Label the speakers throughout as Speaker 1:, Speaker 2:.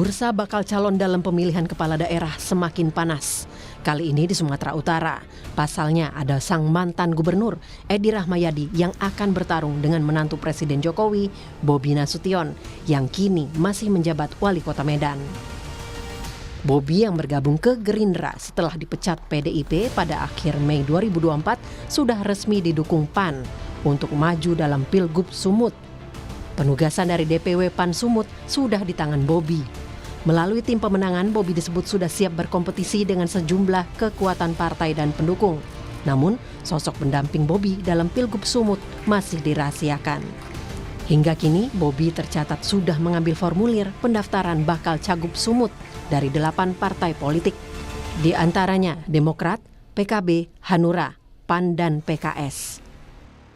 Speaker 1: Bursa bakal calon dalam pemilihan kepala daerah semakin panas. Kali ini di Sumatera Utara. Pasalnya ada sang mantan gubernur Edi Rahmayadi yang akan bertarung dengan menantu Presiden Jokowi, Bobi Nasution, yang kini masih menjabat wali kota Medan. Bobi yang bergabung ke Gerindra setelah dipecat PDIP pada akhir Mei 2024 sudah resmi didukung PAN untuk maju dalam Pilgub Sumut. Penugasan dari DPW PAN Sumut sudah di tangan Bobi. Melalui tim pemenangan, Bobi disebut sudah siap berkompetisi dengan sejumlah kekuatan partai dan pendukung. Namun, sosok pendamping Bobi dalam Pilgub Sumut masih dirahasiakan. Hingga kini, Bobi tercatat sudah mengambil formulir pendaftaran bakal Cagup Sumut dari 8 partai politik. Di antaranya Demokrat, PKB, Hanura, PAN, dan PKS.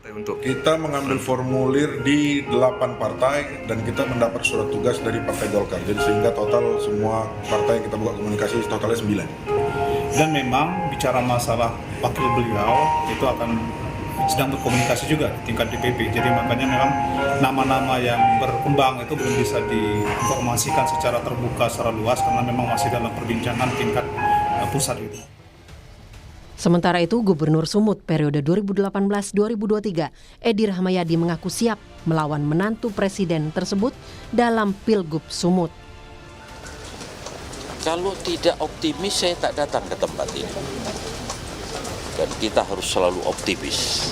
Speaker 2: Untuk kita mengambil formulir di 8 partai dan kita mendapat surat tugas dari Partai Golkar. Jadi sehingga total semua partai yang kita buka komunikasi totalnya 9.
Speaker 3: Dan memang bicara masalah wakil beliau itu akan sedang berkomunikasi juga di tingkat DPP. Jadi makanya memang nama-nama yang berkembang itu belum bisa diinformasikan secara terbuka, secara luas karena memang masih dalam perbincangan tingkat pusat itu.
Speaker 1: Sementara itu, Gubernur Sumut periode 2018-2023, Edi Rahmayadi mengaku siap melawan menantu presiden tersebut dalam Pilgub Sumut.
Speaker 4: Kalau tidak optimis, saya tak datang ke tempat ini. Dan kita harus selalu optimis.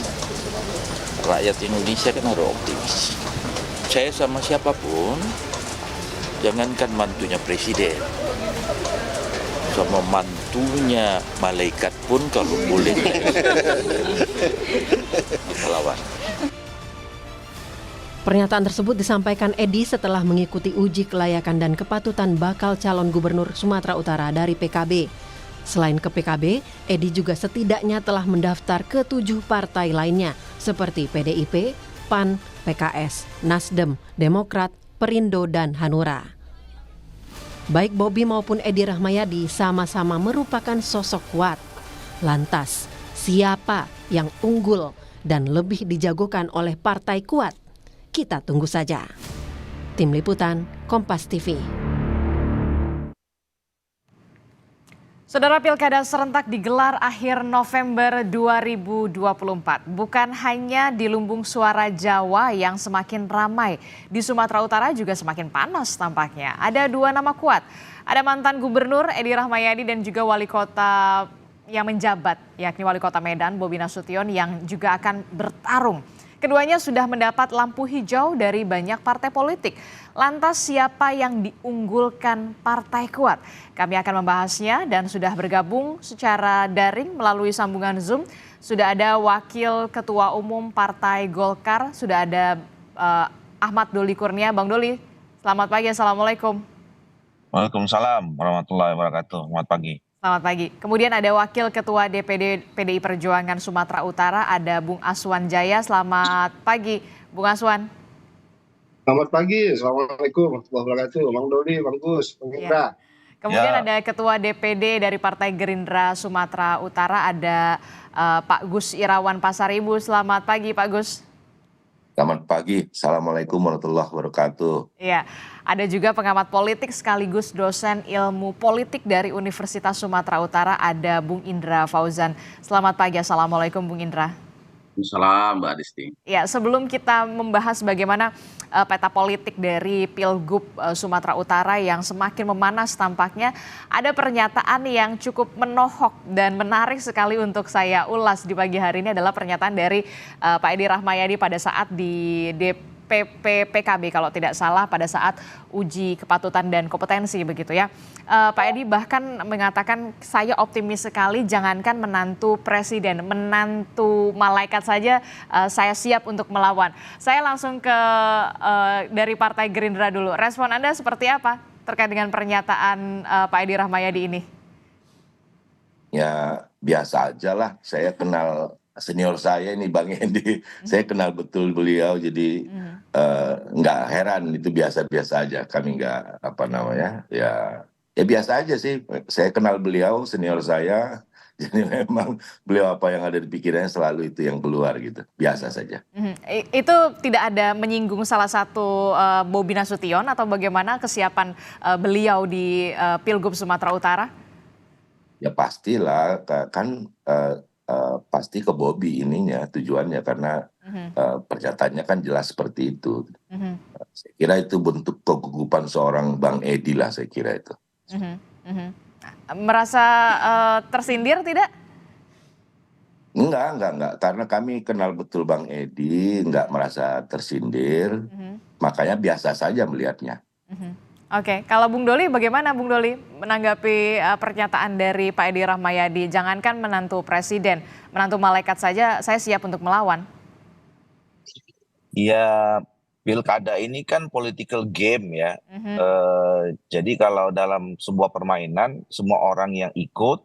Speaker 4: Rakyat Indonesia kan harus optimis. Saya sama siapapun, jangankan mantunya presiden, sama mantunya malaikat pun kalau boleh kita lawan.
Speaker 1: Pernyataan tersebut disampaikan Edi setelah mengikuti uji kelayakan dan kepatutan bakal calon gubernur Sumatera Utara dari PKB. Selain ke PKB, Edi juga setidaknya telah mendaftar ke 7 partai lainnya seperti PDIP, PAN, PKS, Nasdem, Demokrat, Perindo, dan Hanura. Baik Bobi maupun Edi Rahmayadi sama-sama merupakan sosok kuat. Lantas, siapa yang unggul dan lebih dijagokan oleh partai kuat? Kita tunggu saja. Tim Liputan, Kompas TV.
Speaker 5: Saudara, Pilkada serentak digelar akhir November 2024. Bukan hanya di lumbung suara Jawa yang semakin ramai, di Sumatera Utara juga semakin panas tampaknya. Ada 2 nama kuat, ada mantan gubernur Edi Rahmayadi dan juga wali kota yang menjabat, yakni wali kota Medan, Bobi Nasution, yang juga akan bertarung. Keduanya sudah mendapat lampu hijau dari banyak partai politik. Lantas siapa yang diunggulkan partai kuat? Kami akan membahasnya dan sudah bergabung secara daring melalui sambungan Zoom. Sudah ada Wakil Ketua Umum Partai Golkar, sudah ada Ahmad Doli Kurnia. Bang Doli, selamat pagi, Assalamualaikum.
Speaker 6: Waalaikumsalam warahmatullahi wabarakatuh. Selamat pagi.
Speaker 5: Selamat pagi. Kemudian ada Wakil Ketua DPD PDI Perjuangan Sumatera Utara, ada Bung Aswan Jaya. Selamat pagi, Bung Aswan.
Speaker 7: Selamat pagi, Assalamualaikum warahmatullahi wabarakatuh. Bang Doli, Bang Gus, Bang Indra.
Speaker 5: Kemudian ada Ketua DPD dari Partai Gerindra Sumatera Utara, ada Pak Gus Irawan Pasaribu. Selamat pagi, Pak Gus.
Speaker 8: Selamat pagi, Assalamualaikum warahmatullahi wabarakatuh.
Speaker 5: Iya, ada juga pengamat politik sekaligus dosen ilmu politik dari Universitas Sumatera Utara, ada Bung Indra Fauzan. Selamat pagi, Assalamualaikum Bung Indra.
Speaker 9: Salam Mbak Adisti.
Speaker 5: Ya, sebelum kita membahas bagaimana peta politik dari Pilgub Sumatera Utara yang semakin memanas tampaknya, ada pernyataan yang cukup menohok dan menarik sekali untuk saya ulas di pagi hari ini adalah pernyataan dari Pak Edi Rahmayadi pada saat di DPP PKB kalau tidak salah pada saat uji kepatutan dan kompetensi begitu ya. Pak Edi bahkan mengatakan saya optimis sekali, jangankan menantu presiden, menantu malaikat saja saya siap untuk melawan. Saya langsung ke dari Partai Gerindra dulu. Respon Anda seperti apa terkait dengan pernyataan Pak Edi Rahmayadi ini?
Speaker 8: Ya biasa aja lah, saya kenal senior saya ini Bang Edi, saya kenal betul beliau, jadi nggak heran, itu biasa-biasa aja. Kami nggak ya biasa aja sih. Saya kenal beliau, senior saya, Jadi memang beliau apa yang ada di pikirannya selalu itu yang keluar gitu, biasa saja.
Speaker 5: Itu tidak ada menyinggung salah satu Bobi Nasution atau bagaimana kesiapan beliau di Pilgub Sumatera Utara?
Speaker 8: Ya pastilah, kan pasti ke Bobi ininya tujuannya karena pernyataannya kan jelas seperti itu. Saya kira itu bentuk kegugupan seorang Bang Edi lah, saya kira itu.
Speaker 5: Merasa tersindir tidak?
Speaker 8: Enggak, karena kami kenal betul Bang Edi, enggak merasa tersindir, makanya biasa saja melihatnya.
Speaker 5: Oke, kalau Bung Doli bagaimana Bung Doli menanggapi pernyataan dari Pak Edi Rahmayadi? Jangankan menantu presiden, menantu malaikat saja saya siap untuk melawan.
Speaker 6: Ya, pilkada ini kan political game ya. Jadi kalau dalam sebuah permainan, semua orang yang ikut,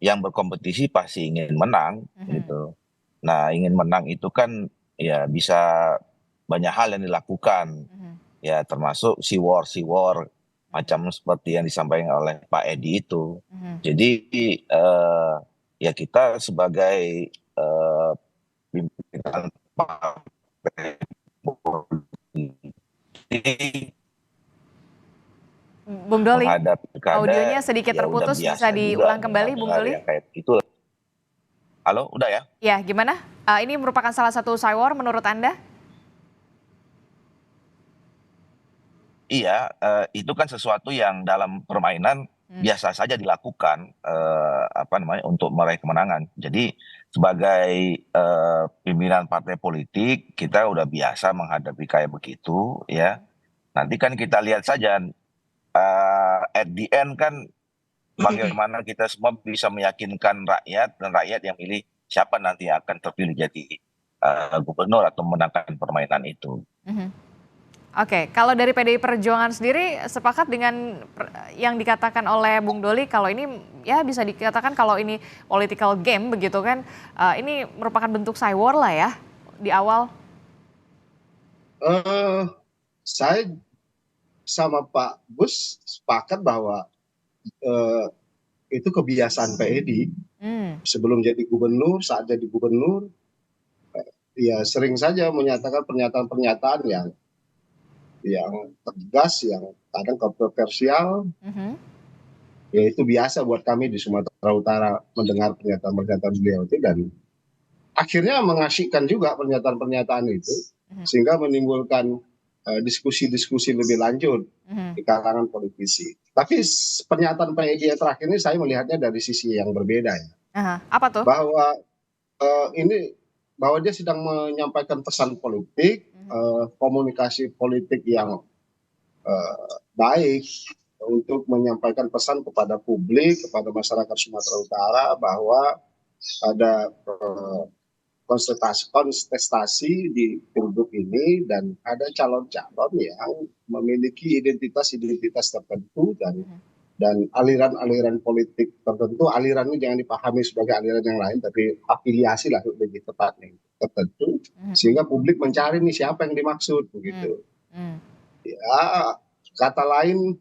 Speaker 6: yang berkompetisi pasti ingin menang gitu. Nah, ingin menang itu kan ya bisa banyak hal yang dilakukan. Ya termasuk war macam seperti yang disampaikan oleh Pak Edi itu. Jadi ya kita sebagai pimpinan partai politik
Speaker 5: Bung Doli,
Speaker 6: menghadapi pilkada,
Speaker 5: audionya sedikit
Speaker 6: ya udah
Speaker 5: terputus,
Speaker 6: biasa
Speaker 5: bisa
Speaker 6: juga
Speaker 5: diulang kembali Bung
Speaker 6: mendengar
Speaker 5: Doli?
Speaker 6: yang kayak gitu. Halo, udah ya?
Speaker 5: Ya, gimana? Ini merupakan salah satu war menurut Anda?
Speaker 6: Iya, itu kan sesuatu yang dalam permainan biasa saja dilakukan, untuk meraih kemenangan. Jadi sebagai pimpinan partai politik, kita udah biasa menghadapi kayak begitu ya. Nanti kan kita lihat saja, at the end kan bagaimana kita semua bisa meyakinkan rakyat, dan rakyat yang milih siapa nanti yang akan terpilih jadi gubernur atau memenangkan permainan itu.
Speaker 5: Oke, kalau dari PDI Perjuangan sendiri sepakat dengan yang dikatakan oleh Bung Doli kalau ini ya bisa dikatakan kalau ini political game begitu kan, ini merupakan bentuk war lah ya di awal.
Speaker 7: Saya sama Pak Gus sepakat bahwa itu kebiasaan Pak Edi sebelum jadi gubernur, saat jadi gubernur, ya sering saja menyatakan pernyataan-pernyataan yang tegas, yang kadang kontroversial. Ya itu biasa buat kami di Sumatera Utara mendengar pernyataan-pernyataan beliau itu, dan akhirnya mengasyikkan juga pernyataan-pernyataan itu sehingga menimbulkan diskusi-diskusi lebih lanjut di kalangan politisi. Tapi pernyataan Pak Edi terakhir ini saya melihatnya dari sisi yang berbeda ya.
Speaker 5: Apa tuh?
Speaker 7: Bahwa dia sedang menyampaikan pesan politik, komunikasi politik yang baik untuk menyampaikan pesan kepada publik, kepada masyarakat Sumatera Utara bahwa ada kontestasi di pilgub ini dan ada calon-calon yang memiliki identitas-identitas tertentu dan aliran-aliran politik tertentu. Aliran ini jangan dipahami sebagai aliran yang lain, tapi afiliasi lah lebih tepatnya tertentu, sehingga publik mencari nih siapa yang dimaksud begitu. Ya, kata lain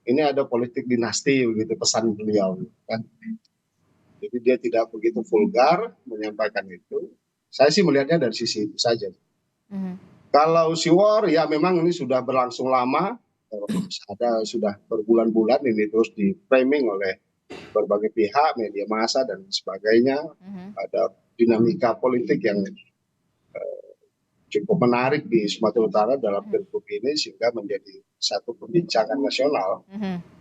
Speaker 7: ini ada politik dinasti begitu pesan beliau kan. Jadi dia tidak begitu vulgar menyampaikan itu. Saya sih melihatnya dari sisi itu saja. Kalau war ya memang ini sudah berlangsung lama, sudah berbulan-bulan ini terus di framing oleh berbagai pihak, media massa dan sebagainya. Ada dinamika politik yang cukup menarik di Sumatera Utara dalam pilgub ini sehingga menjadi satu perbincangan nasional.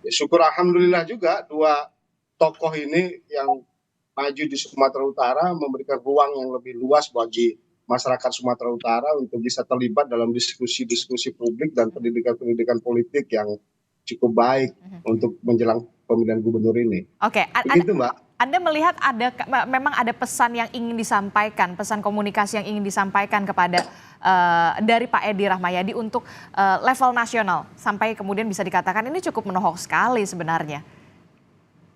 Speaker 7: Ya, syukur alhamdulillah juga dua tokoh ini yang maju di Sumatera Utara memberikan ruang yang lebih luas bagi masyarakat Sumatera Utara untuk bisa terlibat dalam diskusi-diskusi publik dan pendidikan-pendidikan politik yang cukup baik untuk menjelang pemilihan gubernur ini.
Speaker 5: Oke,
Speaker 7: begitu Mbak.
Speaker 5: Anda melihat memang ada pesan yang ingin disampaikan, pesan komunikasi yang ingin disampaikan kepada dari Pak Edi Rahmayadi untuk level nasional sampai kemudian bisa dikatakan ini cukup menohok sekali sebenarnya.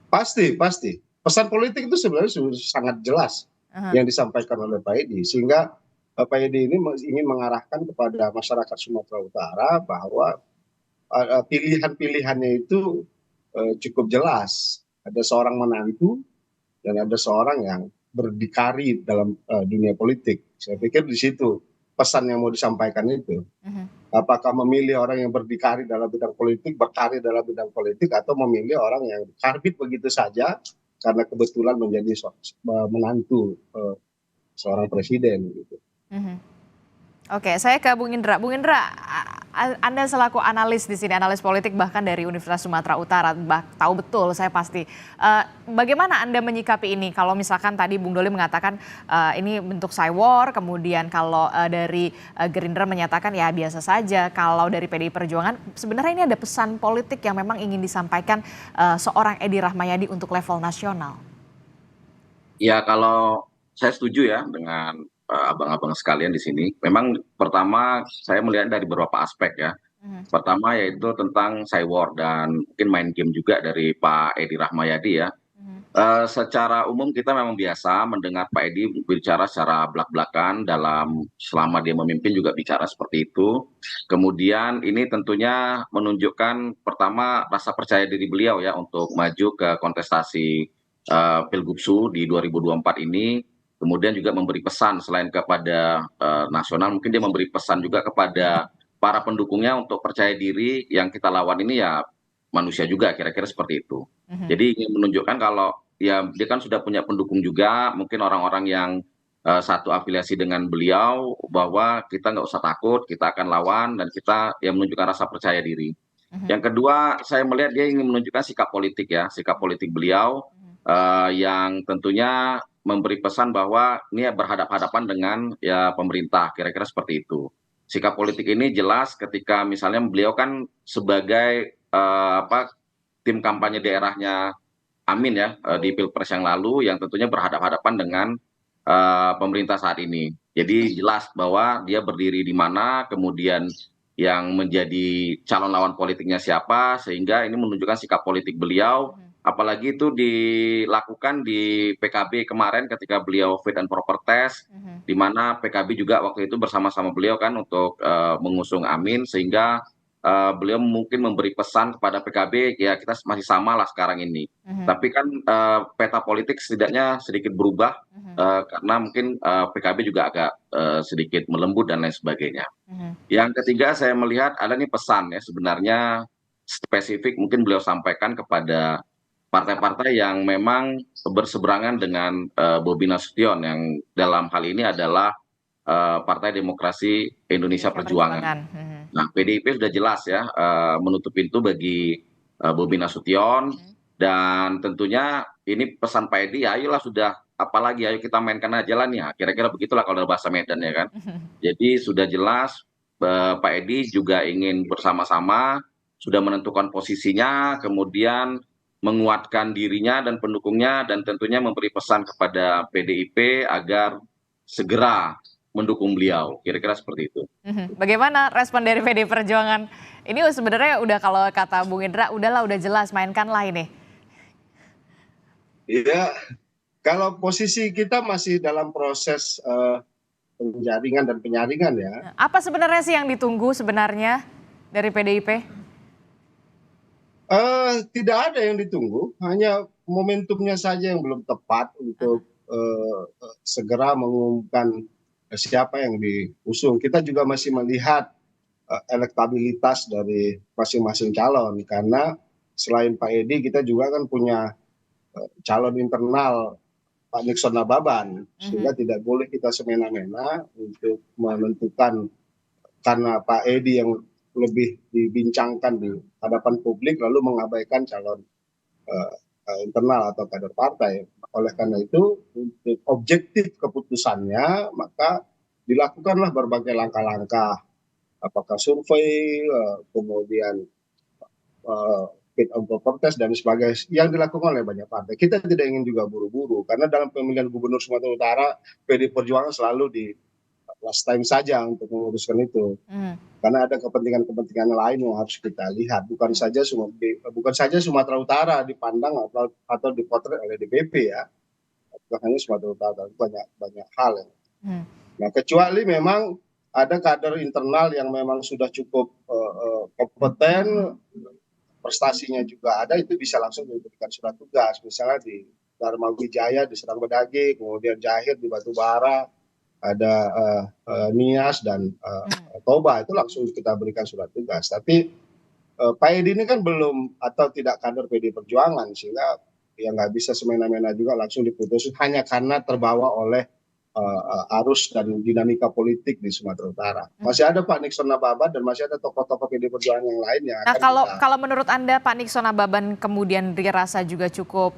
Speaker 7: Pasti. Pesan politik itu sebenarnya sudah sangat jelas yang disampaikan oleh Pak Edi, sehingga Pak Edi ini ingin mengarahkan kepada masyarakat Sumatera Utara bahwa pilihan-pilihannya itu cukup jelas. Ada seorang menantu dan ada seorang yang berdikari dalam dunia politik. Saya pikir di situ pesan yang mau disampaikan itu. Apakah memilih orang yang berdikari dalam bidang politik, berkarir dalam bidang politik, atau memilih orang yang karbit begitu saja karena kebetulan menjadi menantu seorang presiden gitu.
Speaker 5: Oke, saya ke Bung Indra. Bung Indra, Anda selaku analis di sini, analis politik bahkan dari Universitas Sumatera Utara, tahu betul saya pasti. Bagaimana Anda menyikapi ini? Kalau misalkan tadi Bung Doli mengatakan ini bentuk cywar, kemudian kalau dari Gerindra menyatakan ya biasa saja. Kalau dari PDI Perjuangan, sebenarnya ini ada pesan politik yang memang ingin disampaikan seorang Edi Rahmayadi untuk level nasional.
Speaker 9: Ya kalau saya setuju ya dengan abang-abang sekalian di sini. Memang pertama saya melihat dari beberapa aspek ya. Pertama yaitu tentang cywar dan mungkin main game juga dari Pak Edi Rahmayadi ya. Secara umum kita memang biasa mendengar Pak Edi bicara secara belak-belakan selama dia memimpin juga bicara seperti itu. Kemudian ini tentunya menunjukkan pertama rasa percaya diri beliau ya untuk maju ke kontestasi Pilgubsu di 2024 ini. Kemudian juga memberi pesan selain kepada nasional, mungkin dia memberi pesan juga kepada para pendukungnya untuk percaya diri yang kita lawan ini ya manusia juga, kira-kira seperti itu. Jadi ingin menunjukkan kalau ya dia kan sudah punya pendukung juga, mungkin orang-orang yang satu afiliasi dengan beliau, bahwa kita nggak usah takut, kita akan lawan dan kita yang menunjukkan rasa percaya diri. Yang kedua, saya melihat dia ingin menunjukkan sikap politik ya, sikap politik beliau yang tentunya memberi pesan bahwa ini berhadapan-hadapan dengan ya pemerintah, kira-kira seperti itu. Sikap politik ini jelas ketika misalnya beliau kan sebagai tim kampanye daerahnya Amin ya di Pilpres yang lalu yang tentunya berhadapan-hadapan dengan pemerintah saat ini. Jadi jelas bahwa dia berdiri di mana, kemudian yang menjadi calon lawan politiknya siapa, sehingga ini menunjukkan sikap politik beliau. Apalagi itu dilakukan di PKB kemarin ketika beliau fit and proper test, di mana PKB juga waktu itu bersama-sama beliau kan untuk mengusung Amin, sehingga beliau mungkin memberi pesan kepada PKB, ya kita masih sama lah sekarang ini. Tapi kan peta politik setidaknya sedikit berubah, karena mungkin PKB juga agak sedikit melembut dan lain sebagainya. Yang ketiga saya melihat ada nih pesan ya sebenarnya spesifik mungkin beliau sampaikan kepada partai-partai yang memang berseberangan dengan Bobi Nasution yang dalam hal ini adalah Partai Demokrasi Indonesia Perjuangan. Nah, PDIP sudah jelas ya menutup pintu bagi Bobi Nasution dan tentunya ini pesan Pak Edi, ya ayolah sudah apalagi ayo kita mainkan aja lah nih, kira-kira begitulah kalau dalam bahasa Medan ya kan. Jadi sudah jelas Pak Edi juga ingin bersama-sama, sudah menentukan posisinya, kemudian menguatkan dirinya dan pendukungnya dan tentunya memberi pesan kepada PDIP agar segera mendukung beliau, kira-kira seperti itu.
Speaker 5: Bagaimana respon dari PDI Perjuangan? Ini sebenarnya udah kalau kata Bung Indra, udahlah udah jelas mainkanlah ini.
Speaker 7: Iya, kalau posisi kita masih dalam proses penjaringan dan penyaringan ya.
Speaker 5: Apa sebenarnya sih yang ditunggu sebenarnya dari PDIP?
Speaker 7: Tidak ada yang ditunggu, hanya momentumnya saja yang belum tepat untuk segera mengumumkan siapa yang diusung. Kita juga masih melihat elektabilitas dari masing-masing calon, karena selain Pak Edi kita juga kan punya calon internal Pak Nixon Nababan, sehingga tidak boleh kita semena-mena untuk menentukan karena Pak Edi yang lebih dibincangkan di hadapan publik lalu mengabaikan calon internal atau kader partai. Oleh karena itu untuk objektif keputusannya maka dilakukanlah berbagai langkah-langkah, apakah survei, kemudian fit and proper test dan sebagainya yang dilakukan oleh banyak partai. Kita tidak ingin juga buru-buru karena dalam pemilihan gubernur Sumatera Utara PDI Perjuangan selalu di last time saja untuk menguruskan itu. Karena ada kepentingan-kepentingan lain yang harus kita lihat. Bukan saja Sumatera Utara dipandang atau dipotret oleh DPP ya. Bukan hanya Sumatera Utara, banyak hal. Nah, kecuali memang ada kader internal yang memang sudah cukup kompeten, prestasinya juga ada, itu bisa langsung diberikan surat tugas. Misalnya di Dharma Wijaya di Serang Bedagi, kemudian Jahir di Batubara, ada Nias dan Toba, itu langsung kita berikan surat tugas. Tapi Pak Edi ini kan belum atau tidak kader PD Perjuangan, sehingga ya nggak bisa semena-mena juga langsung diputus hanya karena terbawa oleh arus dan dinamika politik di Sumatera Utara. Masih ada Pak Nixon Nababan dan masih ada tokoh-tokoh PD Perjuangan yang lain yang
Speaker 5: Nah,
Speaker 7: akan
Speaker 5: kalau menurut Anda Pak Nixon Nababan kemudian dirasa juga cukup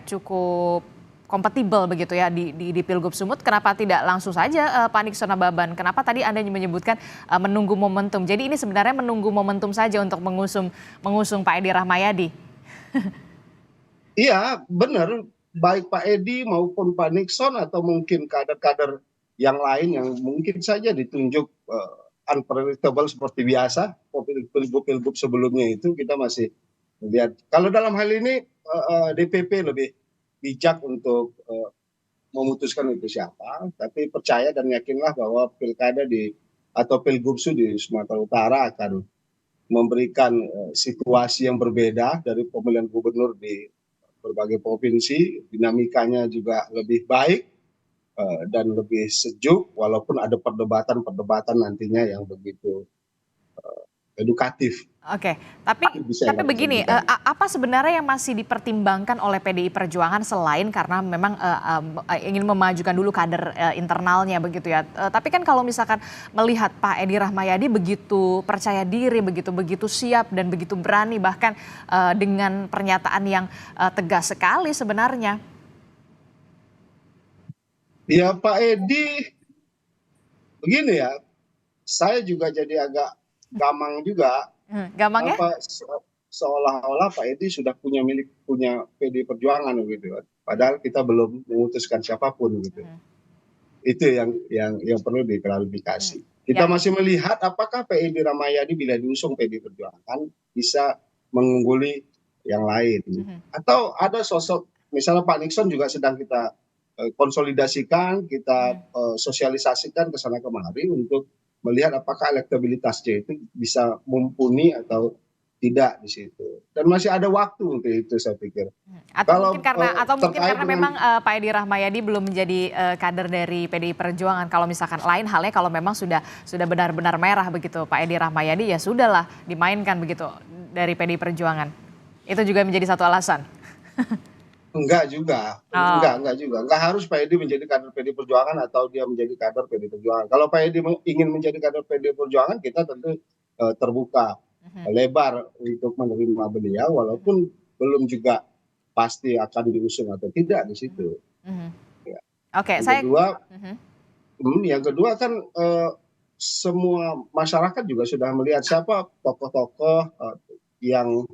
Speaker 5: cukup kompatibel begitu ya di Pilgub Sumut, kenapa tidak langsung saja Pak Nixon Nababan? Kenapa tadi Anda menyebutkan menunggu momentum? Jadi ini sebenarnya menunggu momentum saja untuk mengusung Pak Edi Rahmayadi.
Speaker 7: Iya, benar. Baik Pak Edi maupun Pak Nixon atau mungkin kader-kader yang lain yang mungkin saja ditunjuk unpredictable seperti biasa, pilgub-pilgub sebelumnya itu kita masih lihat. Kalau dalam hal ini DPP lebih bijak untuk memutuskan itu siapa, tapi percaya dan yakinlah bahwa pilkada atau pilgubsu di Sumatera Utara akan memberikan situasi yang berbeda dari pemilihan gubernur di berbagai provinsi, dinamikanya juga lebih baik dan lebih sejuk, walaupun ada perdebatan nantinya yang begitu edukatif.
Speaker 5: Oke, tapi begini, apa sebenarnya yang masih dipertimbangkan oleh PDI Perjuangan selain karena memang ingin memajukan dulu kader internalnya begitu ya. Tapi kan kalau misalkan melihat Pak Edi Rahmayadi begitu percaya diri, begitu siap dan begitu berani bahkan dengan pernyataan yang tegas sekali sebenarnya.
Speaker 7: Ya Pak Edi, begini ya, saya juga jadi agak gamang juga.
Speaker 5: Gampang ya?
Speaker 7: Seolah-olah Pak Edi sudah punya PD Perjuangan gitu, padahal kita belum memutuskan siapapun gitu. Itu yang perlu diklarifikasi. Kita masih melihat apakah Pak Edi Rahmayadi bila diusung PD Perjuangan bisa mengungguli yang lain, atau ada sosok misalnya Pak Nixon juga sedang kita konsolidasikan, kita sosialisasikan ke sana kemari untuk melihat apakah elektabilitasnya itu bisa mumpuni atau tidak di situ. Dan masih ada waktu untuk itu saya pikir.
Speaker 5: Atau mungkin karena memang Pak Edi Rahmayadi belum menjadi kader dari PDI Perjuangan. Kalau misalkan lain halnya kalau memang sudah benar-benar merah begitu Pak Edi Rahmayadi, ya sudahlah dimainkan begitu dari PDI Perjuangan. Itu juga menjadi satu alasan.
Speaker 7: Enggak juga. Enggak harus Pak Edi menjadi kader PD Perjuangan atau dia menjadi kader PD Perjuangan. Kalau Pak Edi ingin menjadi kader PD Perjuangan, kita tentu terbuka lebar untuk menerima beliau, walaupun belum juga pasti akan diusung atau tidak di situ. Ya.
Speaker 5: Oke,
Speaker 7: yang kedua kan semua masyarakat juga sudah melihat siapa tokoh-tokoh yang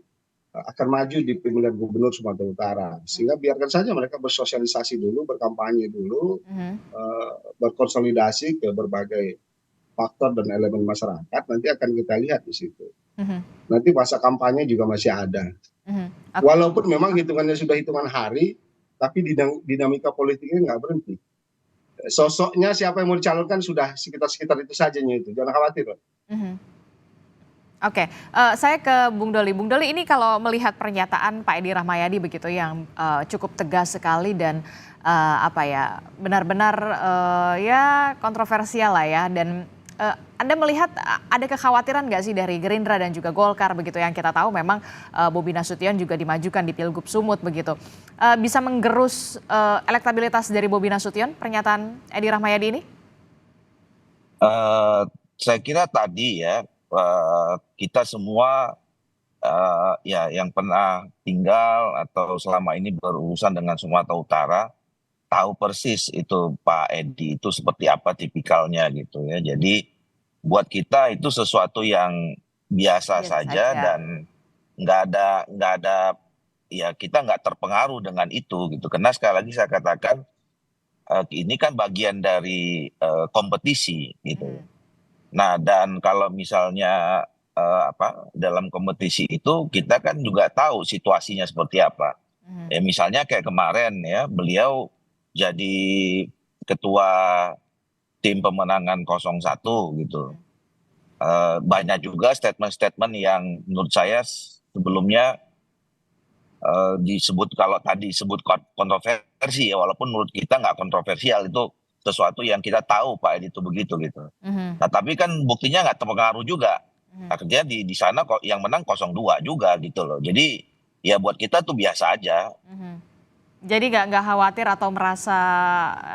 Speaker 7: akan maju di pemilihan gubernur Sumatera Utara, sehingga biarkan saja mereka bersosialisasi dulu, berkampanye dulu, berkonsolidasi ke berbagai faktor dan elemen masyarakat, nanti akan kita lihat di situ. Nanti masa kampanye juga masih ada. Walaupun memang hitungannya sudah hitungan hari, tapi dinamika politiknya nggak berhenti. Sosoknya siapa yang mau dicalonkan sudah sekitar itu saja itu, jangan khawatir.
Speaker 5: Oke, saya ke Bung Doli. Bung Doli, ini kalau melihat pernyataan Pak Edi Rahmayadi begitu yang cukup tegas sekali dan benar-benar ya kontroversial lah ya. Dan Anda melihat ada kekhawatiran nggak sih dari Gerindra dan juga Golkar begitu, yang kita tahu memang Bobi Nasution juga dimajukan di Pilgub Sumut begitu. Bisa menggerus elektabilitas dari Bobi Nasution pernyataan Edi Rahmayadi ini?
Speaker 6: Saya kira tadi ya, kita semua ya yang pernah tinggal atau selama ini berurusan dengan Sumatera Utara tahu persis itu Pak Edi itu seperti apa tipikalnya gitu ya. Jadi buat kita itu sesuatu yang biasa saja dan nggak ada ya, kita nggak terpengaruh dengan itu gitu. Karena sekali lagi saya katakan ini kan bagian dari kompetisi gitu. Nah, dan kalau misalnya dalam kompetisi itu kita kan juga tahu situasinya seperti apa. Ya misalnya kayak kemarin ya, beliau jadi ketua tim pemenangan 01 gitu. Banyak juga statement-statement yang menurut saya sebelumnya disebut kalau tadi disebut kontroversi ya, walaupun menurut kita nggak kontroversial, itu sesuatu yang kita tahu Pak Edi itu begitu gitu. Nah tapi kan buktinya nggak terpengaruh juga. Artinya di sana kok yang menang 02 juga gitu loh. Jadi ya buat kita tuh biasa aja.
Speaker 5: Jadi nggak khawatir atau merasa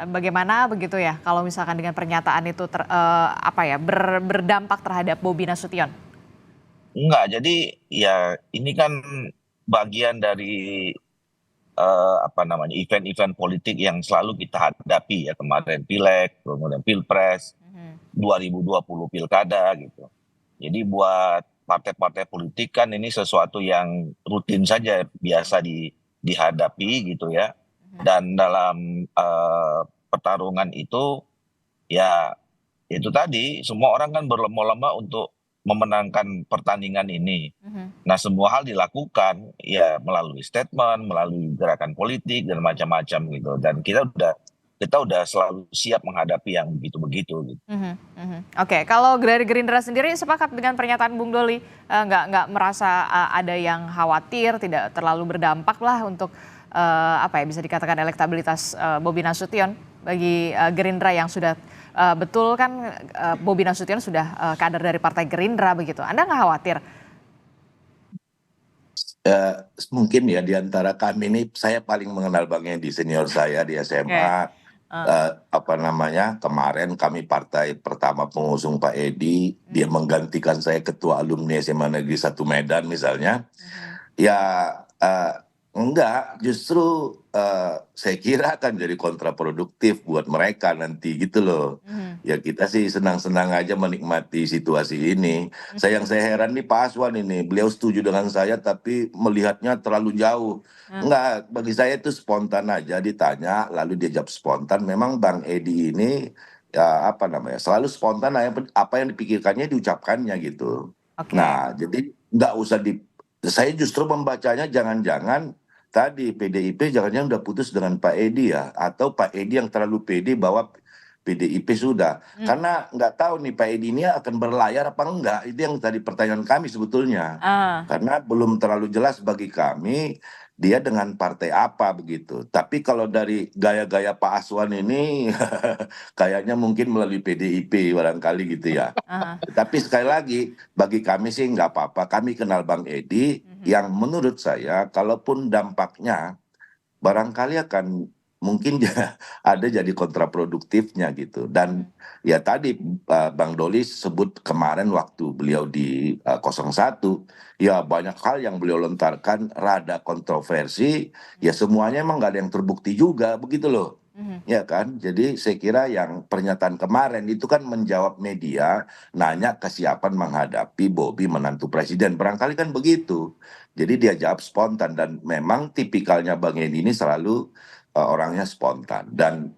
Speaker 5: bagaimana begitu ya kalau misalkan dengan pernyataan itu berdampak terhadap Bobi Nasution?
Speaker 6: Enggak, jadi ya ini kan bagian dari event-event politik yang selalu kita hadapi ya, kemarin Pileg, kemudian Pilpres, 2020 Pilkada gitu. Jadi buat partai-partai politik kan ini sesuatu yang rutin saja, biasa dihadapi gitu ya. Dan dalam pertarungan itu ya itu tadi semua orang kan berlomba-lomba untuk memenangkan pertandingan ini. Nah semua hal dilakukan ya melalui statement, melalui gerakan politik dan macam-macam gitu. Dan kita udah selalu siap menghadapi yang begitu-begitu gitu.
Speaker 5: Oke, kalau dari Gerindra sendiri sepakat dengan pernyataan Bung Doli, nggak merasa ada yang khawatir, tidak terlalu berdampak lah untuk bisa dikatakan elektabilitas Bobi Nasution bagi Gerindra yang sudah betul kan Bobi Nasution sudah kader dari Partai Gerindra begitu. Anda nggak khawatir?
Speaker 8: Mungkin ya di antara kami ini saya paling mengenal Bang Edi, senior saya di SMA. Kemarin kami partai pertama pengusung Pak Edi, dia menggantikan saya ketua alumni SMA Negeri 1 Medan misalnya. Enggak, justru saya kira akan jadi kontraproduktif buat mereka nanti gitu loh. Ya kita sih senang-senang aja menikmati situasi ini. Yang saya heran nih Pak Aswan ini, beliau setuju dengan saya tapi melihatnya terlalu jauh. Enggak, bagi saya itu spontan aja, ditanya lalu dia jawab spontan. Memang Bang Edi ini selalu spontan, apa yang dipikirkannya diucapkannya gitu. Nah jadi nggak usah saya justru membacanya jangan-jangan tadi PDIP jangan-jangan udah putus dengan Pak Edi ya, atau Pak Edi yang terlalu pede bahwa PDIP sudah. Karena nggak tahu nih Pak Edi ini akan berlayar apa enggak, itu yang tadi pertanyaan kami sebetulnya. Karena belum terlalu jelas bagi kami dia dengan partai apa begitu. Tapi kalau dari gaya-gaya Pak Aswan ini kayaknya mungkin melalui PDIP barangkali gitu ya. Tapi sekali lagi bagi kami sih nggak apa-apa. Kami kenal Bang Edi yang menurut saya kalaupun dampaknya barangkali akan mungkin ada jadi kontraproduktifnya gitu. Dan ya tadi Bang Doli sebut kemarin waktu beliau di 01, ya banyak hal yang beliau lontarkan rada kontroversi, ya semuanya emang nggak ada yang terbukti juga begitu loh. Ya kan, jadi saya kira yang pernyataan kemarin itu kan menjawab media nanya kesiapan menghadapi Bobi menantu presiden, barangkali kan begitu. Jadi dia jawab spontan dan memang tipikalnya Bang Edi ini selalu orangnya spontan dan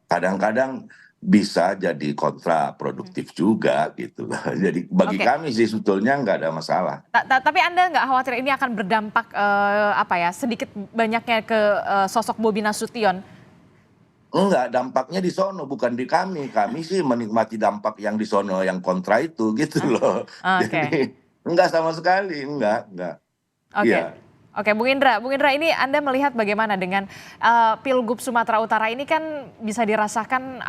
Speaker 8: kadang-kadang bisa jadi kontraproduktif juga gitu. Jadi bagi kami sih sebetulnya nggak ada masalah.
Speaker 5: Tapi Anda nggak khawatir ini akan berdampak sedikit banyaknya ke sosok Bobi Nasution?
Speaker 8: Enggak, dampaknya di sono bukan di kami. Kami sih menikmati dampak yang di sono yang kontra itu gitu loh. Jadi enggak sama sekali, enggak.
Speaker 5: Oke, Bung Indra ini Anda melihat bagaimana dengan Pilgub Sumatera Utara ini kan bisa dirasakan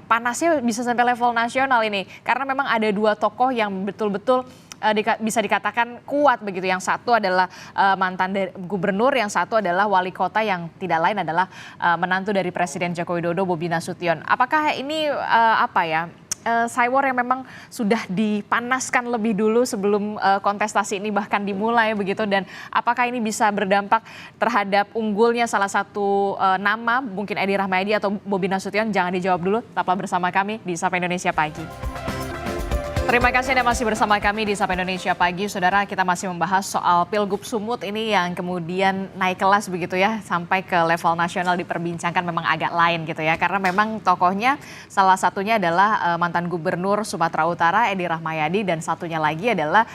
Speaker 5: panasnya bisa sampai level nasional ini karena memang ada dua tokoh yang betul-betul bisa dikatakan kuat begitu. Yang satu adalah mantan gubernur, yang satu adalah wali kota yang tidak lain adalah menantu dari Presiden Joko Widodo, Bobi Nasution. Apakah ini Cywar yang memang sudah dipanaskan lebih dulu sebelum kontestasi ini bahkan dimulai begitu, dan apakah ini bisa berdampak terhadap unggulnya salah satu nama mungkin Edi Rahmayadi atau Bobi Nasution? Jangan dijawab dulu, tetaplah bersama kami di Sapa Indonesia Pagi. Terima kasih Anda masih bersama kami di Sapa Indonesia Pagi. Saudara, kita masih membahas soal Pilgub Sumut ini yang kemudian naik kelas begitu ya, sampai ke level nasional diperbincangkan, memang agak lain gitu ya. Karena memang tokohnya salah satunya adalah mantan gubernur Sumatera Utara Edi Rahmayadi, dan satunya lagi adalah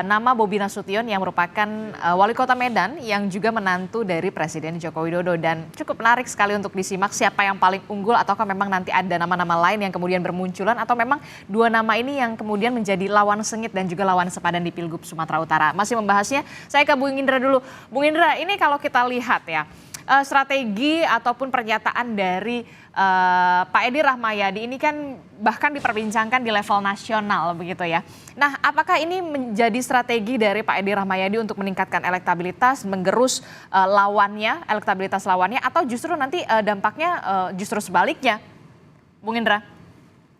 Speaker 5: nama Bobi Nasution yang merupakan wali kota Medan yang juga menantu dari Presiden Joko Widodo. Dan cukup menarik sekali untuk disimak siapa yang paling unggul, ataukah memang nanti ada nama-nama lain yang kemudian bermunculan, atau memang dua nama ini yang kemudian kemudian menjadi lawan sengit dan juga lawan sepadan di Pilgub Sumatera Utara. Masih membahasnya, saya ke Bung Indra dulu. Bung Indra, ini kalau kita lihat ya, strategi ataupun pernyataan dari Pak Edi Rahmayadi ini kan bahkan diperbincangkan di level nasional begitu ya. Nah, apakah ini menjadi strategi dari Pak Edi Rahmayadi untuk meningkatkan elektabilitas, menggerus elektabilitas lawannya, atau justru nanti dampaknya justru sebaliknya, Bung Indra?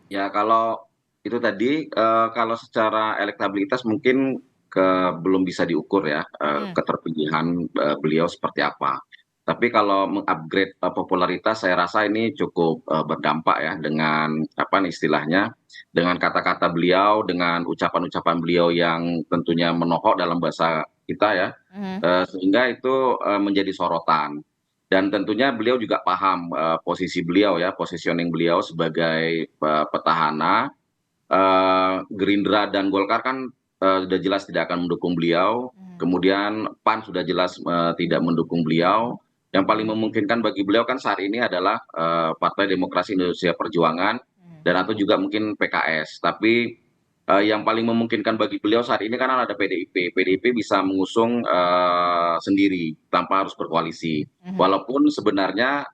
Speaker 9: Ya kalau itu tadi kalau secara elektabilitas mungkin belum bisa diukur ya keterpilihan beliau seperti apa. Tapi kalau mengupgrade popularitas saya rasa ini cukup berdampak ya dengan apa istilahnya, dengan kata-kata beliau, dengan ucapan-ucapan beliau yang tentunya menohok dalam bahasa kita ya, sehingga itu menjadi sorotan. Dan tentunya beliau juga paham posisi beliau ya, positioning beliau sebagai petahana. Gerindra dan Golkar kan sudah jelas tidak akan mendukung beliau. Kemudian PAN sudah jelas tidak mendukung beliau. Yang paling memungkinkan bagi beliau kan saat ini adalah Partai Demokrasi Indonesia Perjuangan dan atau juga mungkin PKS. Tapi yang paling memungkinkan bagi beliau saat ini kan ada PDIP. PDIP bisa mengusung sendiri tanpa harus berkoalisi. Walaupun sebenarnya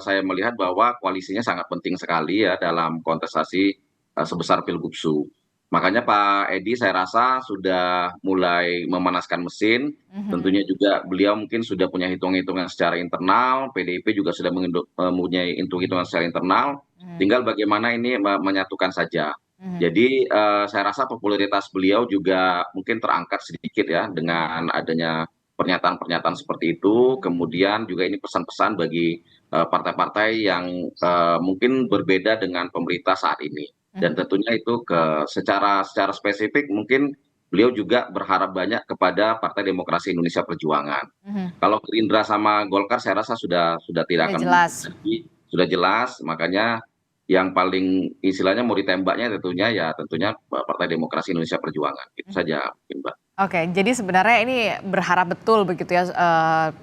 Speaker 9: saya melihat bahwa koalisinya sangat penting sekali ya dalam kontestasi sebesar Pilgubsu. Makanya Pak Edi saya rasa sudah mulai memanaskan mesin. Tentunya juga beliau mungkin sudah punya hitung-hitungan secara internal. PDIP juga sudah mempunyai hitung-hitungan secara internal. Tinggal bagaimana ini menyatukan saja. Jadi saya rasa popularitas beliau juga mungkin terangkat sedikit ya dengan adanya pernyataan-pernyataan seperti itu. Kemudian juga ini pesan-pesan bagi partai-partai yang mungkin berbeda dengan pemerintah saat ini. Dan tentunya itu secara spesifik mungkin beliau juga berharap banyak kepada Partai Demokrasi Indonesia Perjuangan. Kalau Gerindra sama Golkar saya rasa sudah tidak akan sudah jelas, makanya yang paling istilahnya mau ditembaknya tentunya Partai Demokrasi Indonesia Perjuangan. Itu saja mungkin, Mbak.
Speaker 5: Oke, jadi sebenarnya ini berharap betul begitu ya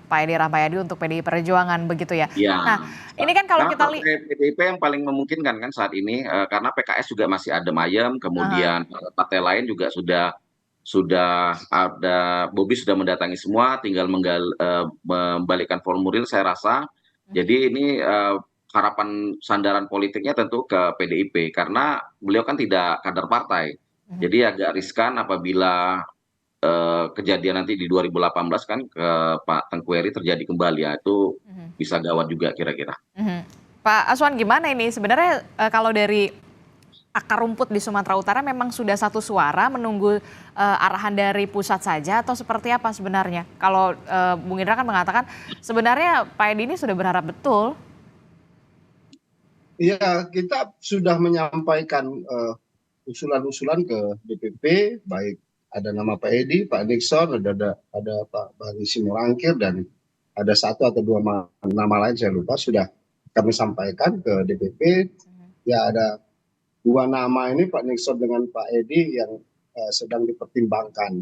Speaker 5: Pak Edi Rahmayadi untuk PDI Perjuangan begitu ya.
Speaker 9: Ya.
Speaker 5: Nah, ini kan kalau kita lihat
Speaker 9: PDIP yang paling memungkinkan kan saat ini karena PKS juga masih adem ayem, kemudian partai lain juga sudah ada, Bobi sudah mendatangi semua, tinggal membalikkan formulir saya rasa. Jadi ini harapan sandaran politiknya tentu ke PDIP karena beliau kan tidak kader partai. Jadi agak riskan apabila kejadian nanti di 2018 kan ke Pak Tengku Eri terjadi kembali ya, itu bisa gawat juga kira-kira.
Speaker 5: Pak Aswan gimana ini sebenarnya kalau dari akar rumput di Sumatera Utara memang sudah satu suara menunggu arahan dari pusat saja atau seperti apa sebenarnya? Kalau Bung Indra kan mengatakan sebenarnya Pak Edi ini sudah berharap betul.
Speaker 7: Ya, kita sudah menyampaikan usulan-usulan ke DPP, baik ada nama Pak Edi, Pak Nixon, ada Pak Bani Simorangkir, dan ada satu atau dua nama lain saya lupa, sudah kami sampaikan ke DPP. Ya ada dua nama ini, Pak Nixon dengan Pak Edi, yang sedang dipertimbangkan.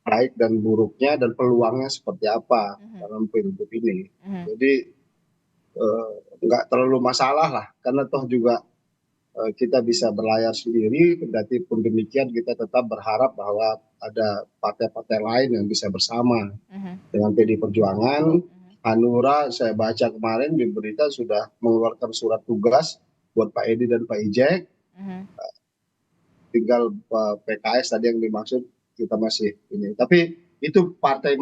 Speaker 7: Baik dan buruknya dan peluangnya seperti apa dalam pilgub ini. Jadi nggak terlalu masalah lah, karena toh juga kita bisa berlayar sendiri. Kendati pun demikian kita tetap berharap bahwa ada partai-partai lain yang bisa bersama dengan PDI Perjuangan. Hanura saya baca kemarin di berita sudah mengeluarkan surat tugas buat Pak Edi dan Pak Ijek. Tinggal PKS tadi yang dimaksud kita masih ini. Tapi itu partai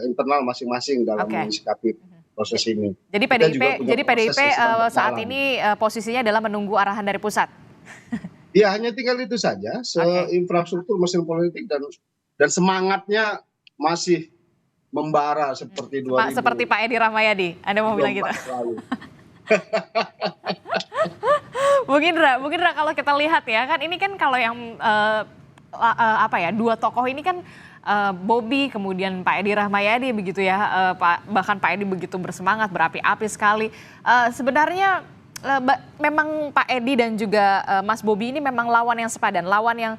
Speaker 7: internal masing-masing dalam menyikapi proses ini.
Speaker 5: Jadi PDIP saat ini posisinya adalah menunggu arahan dari pusat.
Speaker 7: Ya hanya tinggal itu saja. Infrastruktur mesin politik dan semangatnya masih membara seperti 2000.
Speaker 5: Seperti Pak Edi Rahmayadi. Anda mau bilang gitu? Bung Indra kalau kita lihat ya kan ini kan kalau yang dua tokoh ini kan Bobi kemudian Pak Edi Rahmayadi begitu ya, bahkan Pak Edi begitu bersemangat, berapi-api sekali. Sebenarnya memang Pak Edi dan juga Mas Bobi ini memang lawan yang sepadan, lawan yang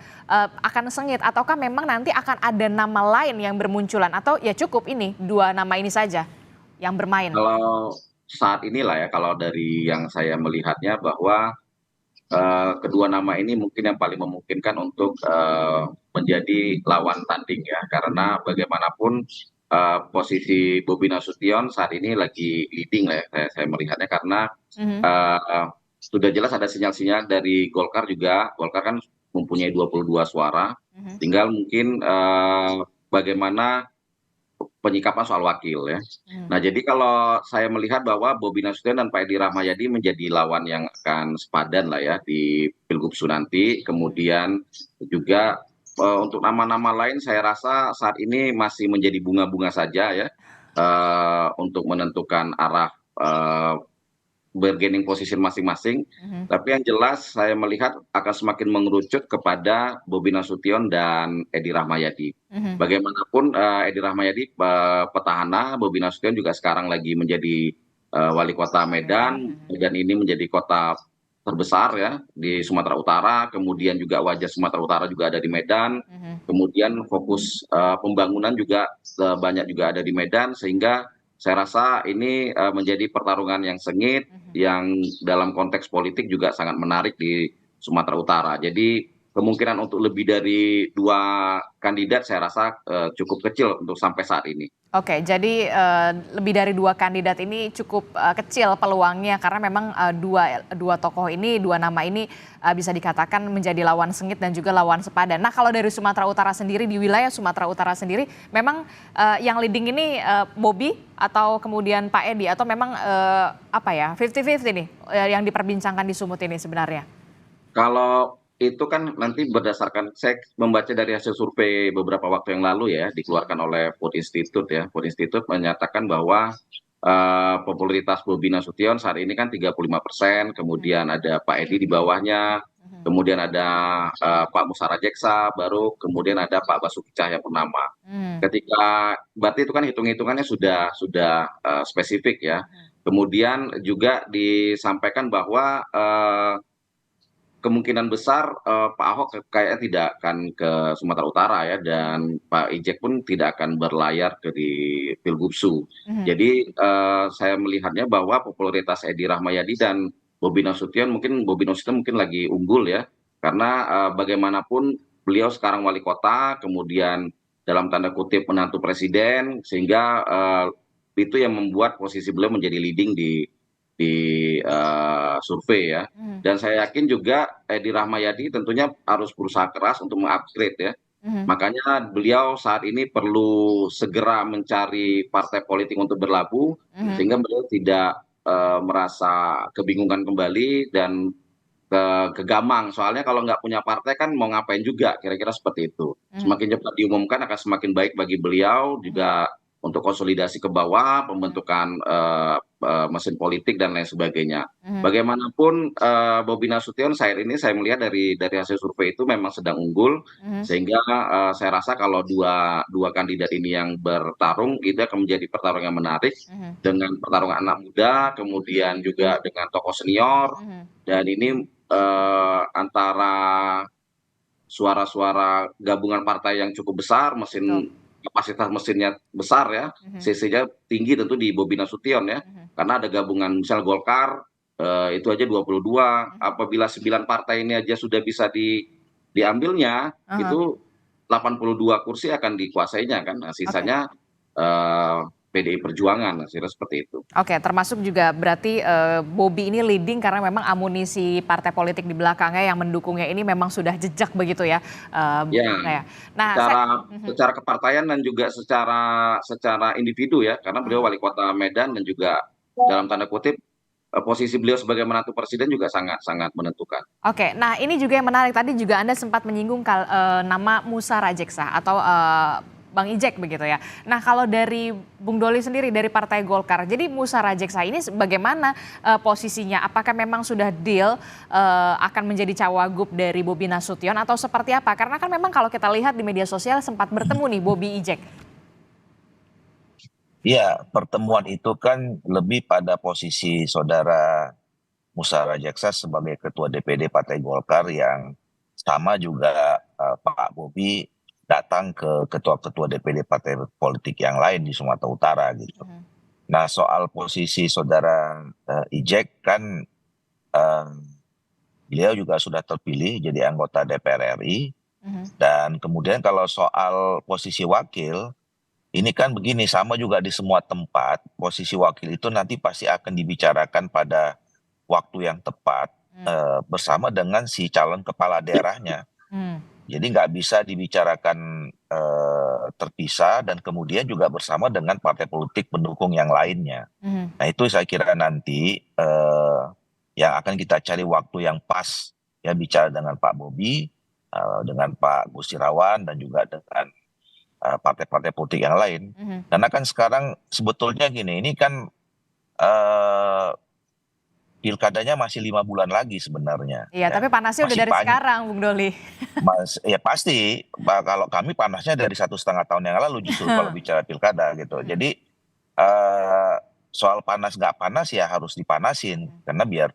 Speaker 5: akan sengit, ataukah memang nanti akan ada nama lain yang bermunculan, atau ya cukup ini dua nama ini saja yang bermain?
Speaker 9: Kalau saat inilah ya, kalau dari yang saya melihatnya bahwa kedua nama ini mungkin yang paling memungkinkan untuk menjadi lawan tanding ya, karena bagaimanapun posisi Bobi Nasution saat ini lagi leading lah ya, saya melihatnya, karena sudah jelas ada sinyal-sinyal dari Golkar juga. Golkar kan mempunyai 22 suara, tinggal mungkin bagaimana penyikapan soal wakil ya. Nah, jadi kalau saya melihat bahwa Bobi Nasution dan Pak Edi Rahmayadi menjadi lawan yang akan sepadan lah ya di Pilgub nanti. Kemudian juga untuk nama-nama lain saya rasa saat ini masih menjadi bunga-bunga saja ya, untuk menentukan arah bargaining position masing-masing. Tapi yang jelas saya melihat akan semakin mengerucut kepada Bobi Nasution dan Edi Rahmayadi. Bagaimanapun Edi Rahmayadi petahana, Bobi Nasution juga sekarang lagi menjadi wali kota Medan. Medan ini menjadi kota terbesar ya di Sumatera Utara, kemudian juga wajah Sumatera Utara juga ada di Medan. Kemudian fokus pembangunan juga banyak juga ada di Medan, sehingga saya rasa ini menjadi pertarungan yang sengit, yang dalam konteks politik juga sangat menarik di Sumatera Utara. Jadi kemungkinan untuk lebih dari 2 kandidat saya rasa cukup kecil untuk sampai saat ini.
Speaker 5: Oke, jadi lebih dari 2 kandidat ini cukup kecil peluangnya, karena memang dua tokoh ini, 2 nama ini bisa dikatakan menjadi lawan sengit dan juga lawan sepadan. Nah, kalau dari Sumatera Utara sendiri, di wilayah Sumatera Utara sendiri, memang yang leading ini Bobi atau kemudian Pak Edi, atau memang 50-50 nih yang diperbincangkan di Sumut ini sebenarnya?
Speaker 9: Kalau itu kan nanti berdasarkan, saya membaca dari hasil survei beberapa waktu yang lalu ya, dikeluarkan oleh Food Institute ya. Food Institute menyatakan bahwa popularitas Bobi Nasution saat ini kan 35%, kemudian ada Pak Edi di bawahnya, kemudian ada Pak Musara Jeksa, baru kemudian ada Pak Basuki Cahayapurnama. Ketika berarti itu kan hitung-hitungannya sudah spesifik ya. Kemudian juga disampaikan bahwa kemungkinan besar Pak Ahok kayaknya tidak akan ke Sumatera Utara ya, dan Pak Ijek pun tidak akan berlayar ke di Pilgubsu. Jadi saya melihatnya bahwa popularitas Edi Rahmayadi dan Bobi Nasution mungkin lagi unggul ya, karena bagaimanapun beliau sekarang wali kota, kemudian dalam tanda kutip menantu presiden, sehingga itu yang membuat posisi beliau menjadi leading di survei ya. Dan saya yakin juga Edi Rahmayadi tentunya harus berusaha keras untuk mengupgrade ya. Makanya beliau saat ini perlu segera mencari partai politik untuk berlabuh, sehingga beliau tidak merasa kebingungan kembali dan kegamang. Soalnya kalau nggak punya partai kan mau ngapain juga, kira-kira seperti itu. Semakin cepat diumumkan akan semakin baik bagi beliau, juga untuk konsolidasi ke bawah, pembentukan mesin politik dan lain sebagainya. Bagaimanapun Bobi Nasution saat ini saya melihat dari hasil survei itu memang sedang unggul, sehingga saya rasa kalau dua kandidat ini yang bertarung itu akan menjadi pertarungan yang menarik, dengan pertarungan anak muda, kemudian juga dengan tokoh senior, dan ini antara suara-suara gabungan partai yang cukup besar, kapasitas mesinnya besar ya, CC-nya tinggi tentu di Bobi Nasution ya, karena ada gabungan misal Golkar itu aja 22, apabila 9 partai ini aja sudah bisa diambilnya, itu 82 kursi akan dikuasainya kan, nah, sisanya PDI Perjuangan, kira seperti itu.
Speaker 5: Oke, termasuk juga berarti Bobi ini leading karena memang amunisi partai politik di belakangnya yang mendukungnya ini memang sudah jejak begitu ya.
Speaker 9: Ya,
Speaker 5: nah,
Speaker 9: secara kepartaian dan juga secara individu ya, karena beliau wali kota Medan dan juga dalam tanda kutip posisi beliau sebagai menantu presiden juga sangat menentukan.
Speaker 5: Oke, nah ini juga yang menarik, tadi juga Anda sempat menyinggung nama Musara Jeksa atau Bang Ijek begitu ya. Nah, kalau dari Bung Doli sendiri dari Partai Golkar, jadi Musara Jeksa ini bagaimana posisinya? Apakah memang sudah deal akan menjadi cawagup dari Bobi Nasution atau seperti apa? Karena kan memang kalau kita lihat di media sosial sempat bertemu nih Bobi Ijek.
Speaker 6: Ya, pertemuan itu kan lebih pada posisi saudara Musara Jeksa sebagai ketua DPD Partai Golkar, yang sama juga Pak Bobi datang ke ketua-ketua DPD partai politik yang lain di Sumatera Utara gitu. Nah, soal posisi saudara Ijek kan beliau juga sudah terpilih jadi anggota DPR RI. Dan kemudian kalau soal posisi wakil, ini kan begini, sama juga di semua tempat, posisi wakil itu nanti pasti akan dibicarakan pada waktu yang tepat bersama dengan si calon kepala daerahnya. Jadi nggak bisa dibicarakan terpisah dan kemudian juga bersama dengan partai politik pendukung yang lainnya. Nah itu saya kira nanti yang akan kita cari waktu yang pas ya bicara dengan Pak Bobi, dengan Pak Gus Irawan dan juga dengan partai-partai politik yang lain. Karena kan sekarang sebetulnya gini, ini kan pilkadanya masih 5 bulan lagi sebenarnya.
Speaker 5: Iya, tapi panasnya udah
Speaker 6: Masih
Speaker 5: dari sekarang, Bung Doli.
Speaker 6: Ya pasti, kalau kami panasnya dari 1,5 tahun yang lalu justru kalau bicara pilkada gitu. Jadi soal panas nggak panas ya harus dipanasin karena biar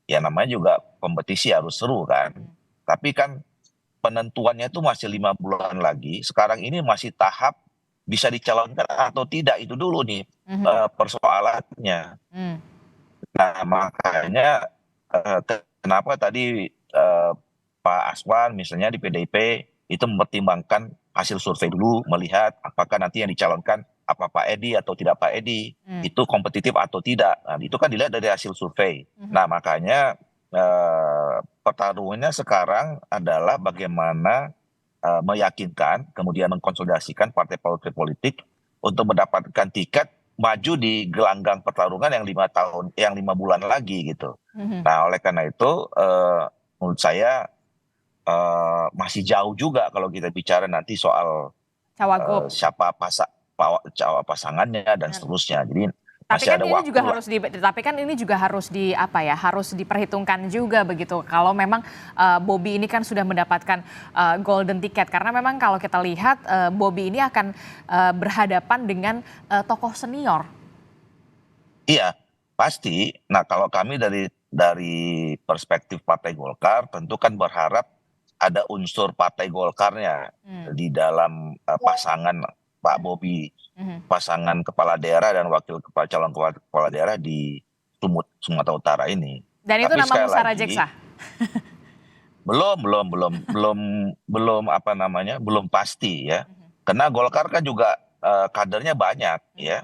Speaker 6: ya namanya juga kompetisi harus seru kan. Tapi kan penentuannya itu masih 5 bulan lagi. Sekarang ini masih tahap bisa dicalonkan atau tidak itu dulu nih persoalannya. Nah makanya kenapa tadi Pak Aswan misalnya di PDIP itu mempertimbangkan hasil survei dulu, melihat apakah nanti yang dicalonkan apa Pak Edi atau tidak Pak Edi, itu kompetitif atau tidak. Nah, itu kan dilihat dari hasil survei. Nah makanya pertarungannya sekarang adalah bagaimana meyakinkan, kemudian mengkonsolidasikan partai politik untuk mendapatkan tiket maju di gelanggang pertarungan yang 5 bulan lagi gitu. Nah oleh karena itu menurut saya masih jauh juga kalau kita bicara nanti soal siapa pasangannya dan seterusnya. Jadi
Speaker 5: Tapi
Speaker 6: masih
Speaker 5: kan
Speaker 6: ada
Speaker 5: ini
Speaker 6: waktu
Speaker 5: juga
Speaker 6: lah.
Speaker 5: harus harus diperhitungkan juga begitu. Kalau memang Bobi ini kan sudah mendapatkan golden ticket, karena memang kalau kita lihat Bobi ini akan berhadapan dengan tokoh senior.
Speaker 6: Iya, pasti. Nah, kalau kami dari perspektif Partai Golkar tentu kan berharap ada unsur Partai Golkarnya di dalam pasangan Pak Bobi, pasangan kepala daerah dan wakil calon kepala daerah di Sumatera Utara ini.
Speaker 5: Dan itu
Speaker 6: Tapi
Speaker 5: nama
Speaker 6: sekali
Speaker 5: Musara
Speaker 6: lagi,
Speaker 5: Jeksa.
Speaker 6: belum pasti ya. Karena Golkar kan juga kadernya banyak ya.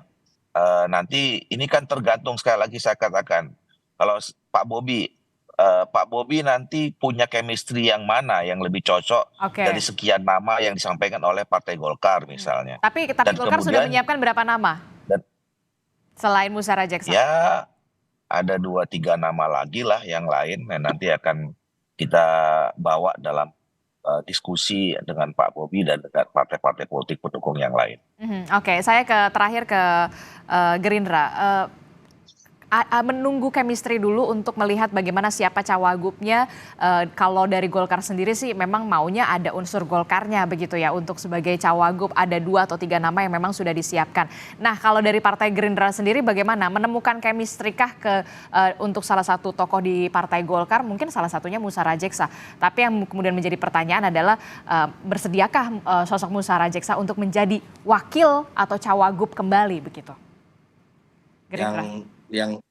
Speaker 6: Nanti ini kan tergantung, sekali lagi saya katakan, kalau Pak Bobi nanti punya chemistry yang mana yang lebih cocok dari sekian nama yang disampaikan oleh Partai Golkar misalnya.
Speaker 5: Tapi Golkar sudah menyiapkan berapa nama selain Musara Jeksa?
Speaker 6: Ya ada 2-3 nama lagi lah yang lain yang nanti akan kita bawa dalam diskusi dengan Pak Bobi dan dengan partai-partai politik pendukung yang lain.
Speaker 5: Oke, saya terakhir ke Gerindra. Menunggu chemistry dulu untuk melihat bagaimana siapa cawagupnya. Kalau dari Golkar sendiri sih memang maunya ada unsur Golkarnya begitu ya, untuk sebagai cawagup ada 2 atau 3 nama yang memang sudah disiapkan. Nah kalau dari Partai Gerindra sendiri bagaimana menemukan chemistry kah untuk salah satu tokoh di Partai Golkar, mungkin salah satunya Musara Jeksa. Tapi yang kemudian menjadi pertanyaan adalah bersediakah sosok Musara Jeksa untuk menjadi wakil atau cawagup kembali begitu? Gerindra.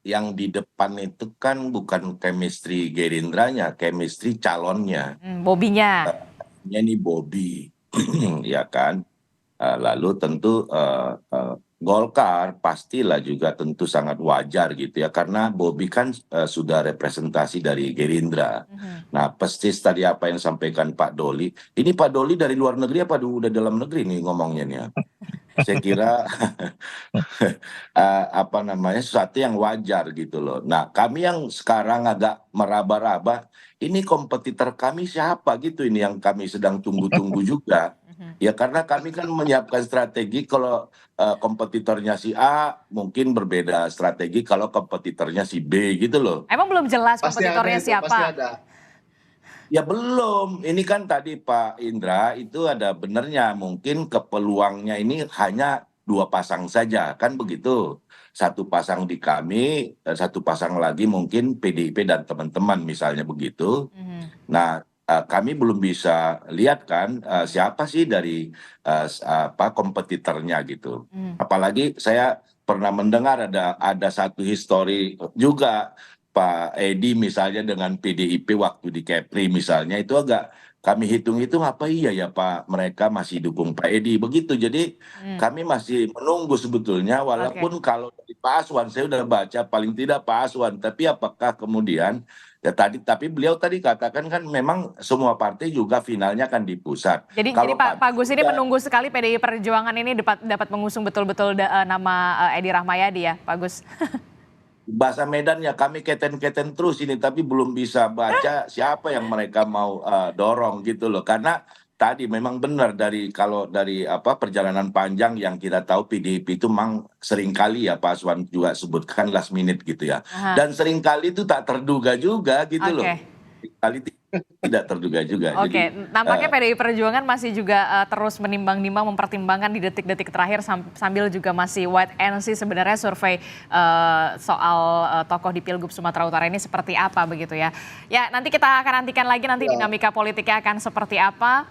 Speaker 8: Yang di depan itu kan bukan chemistry Gerindranya, chemistry calonnya.
Speaker 5: Bobinya.
Speaker 8: Ini Bobi, ya kan. Lalu tentu Golkar pastilah juga tentu sangat wajar gitu ya, karena Bobi kan sudah representasi dari Gerindra. Nah, persis tadi apa yang disampaikan Pak Doli. Ini Pak Doli dari luar negeri apa udah dalam negeri nih ngomongnya nih ya? Saya kira sesuatu yang wajar gitu loh. Nah kami yang sekarang agak meraba-raba, ini kompetitor kami siapa gitu, ini yang kami sedang tunggu-tunggu juga. Ya karena kami kan menyiapkan strategi, kalau kompetitornya si A mungkin berbeda strategi kalau kompetitornya si B gitu loh.
Speaker 5: Emang belum jelas kompetitornya siapa?
Speaker 7: Pasti ada.
Speaker 8: Ya belum, ini kan tadi Pak Indra itu ada benernya, mungkin peluangnya ini hanya 2 pasang saja, kan begitu. 1 pasang di kami, 1 pasang lagi mungkin PDIP dan teman-teman misalnya begitu. Nah kami belum bisa lihat kan siapa sih dari kompetitornya gitu. Apalagi saya pernah mendengar ada satu histori juga Pak Edi misalnya dengan PDIP waktu di Kepri misalnya, itu agak kami hitung-hitung apa iya ya Pak, mereka masih dukung Pak Edi begitu. Jadi kami masih menunggu sebetulnya, walaupun kalau dari Pak Aswan saya udah baca paling tidak Pak Aswan, tapi apakah kemudian ya tapi beliau tadi katakan kan memang semua partai juga finalnya kan di pusat.
Speaker 5: Jadi
Speaker 8: Kalau
Speaker 5: Pak Gus ini menunggu sekali PDI Perjuangan ini dapat mengusung betul-betul nama Edi Rahmayadi ya, Pak Gus.
Speaker 8: bahasa Medan ya kami keten-keten terus ini, tapi belum bisa baca siapa yang mereka mau dorong gitu loh. Karena tadi memang benar kalau dari perjalanan panjang yang kita tahu PDIP itu memang seringkali ya Pak Aswan juga sebutkan last minute gitu ya. Dan seringkali itu tak terduga juga gitu loh. Kali tidak terduga juga.
Speaker 5: Oke, nampaknya PDI Perjuangan masih juga terus menimbang-nimbang, mempertimbangkan di detik-detik terakhir sambil juga masih wait and see sebenarnya survei soal tokoh di Pilgub Sumatera Utara ini seperti apa begitu ya. Ya, nanti kita akan nantikan lagi nanti dinamika politiknya akan seperti apa.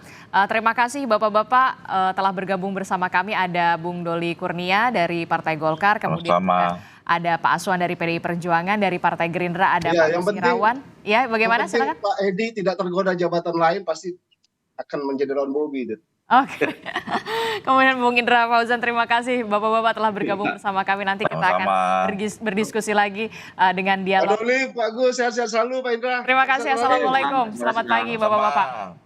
Speaker 5: Terima kasih Bapak-bapak telah bergabung bersama kami. Ada Bung Doli Kurnia dari Partai Golkar, kemudian ada Pak Aswan dari PDI Perjuangan, dari Partai Gerindra ada Pak Gus Irawan. Ya, bagaimana silakan?
Speaker 7: Pak Edi tidak tergoda jabatan lain pasti akan menjadi lawan Bobi.
Speaker 5: Oke. Kemudian Bung Indra Fauzan, terima kasih Bapak-bapak telah bergabung bersama kami. Nanti kita akan berdiskusi lagi dengan dialog.
Speaker 7: Pak Doli, Pak Gus, sehat-sehat selalu Pak Indra.
Speaker 5: Terima kasih, Assalamualaikum. Selamat pagi Bapak-bapak.